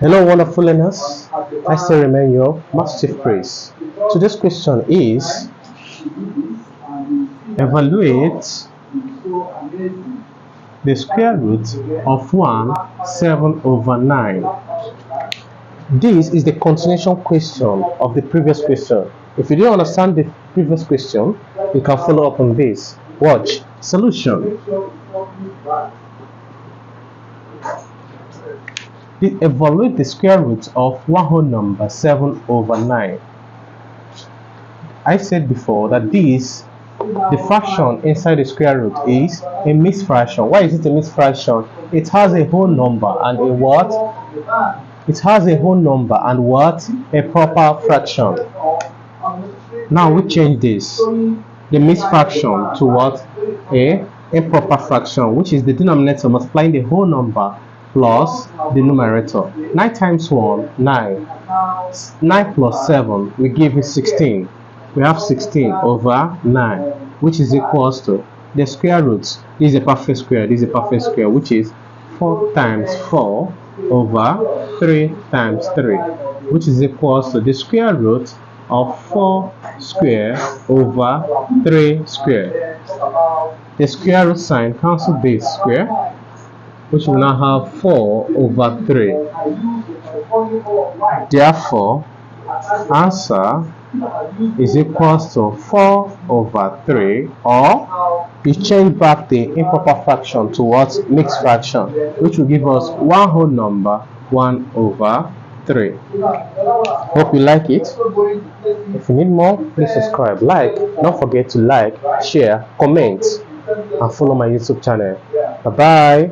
Hello, wonderful learners. I still remain your Master Chief Praise. Today's question is evaluate the square root of 7/9. This is the continuation question of the previous question. If you didn't understand the previous question, you can follow up on this. Watch. Solution. Evaluate the square root of one whole number 7/9. I said before that the fraction inside the square root is a mixed fraction. Why is it a mixed fraction? It has a whole number and a what? It has a whole number and what? A proper fraction. Now we change this, the mixed fraction, to what? A improper fraction, which is the denominator multiplying the whole number plus the numerator. 9 times 1, 9. 9 plus 7 will give you 16. We have 16/9, which is equals to the square root. This is a perfect square. This is a perfect square, which is 4 times 4/3 times 3, which is equals to the square root of 4 square over 3 square. The square root sign cancel this square, which will now have 4/3. Therefore, answer is equals to 4/3, or you change back the improper fraction to what? Mixed fraction, which will give us one whole number 1/3. Hope you like it. If you need more, please subscribe, don't forget to like, share, comment, and follow my YouTube channel. Bye bye.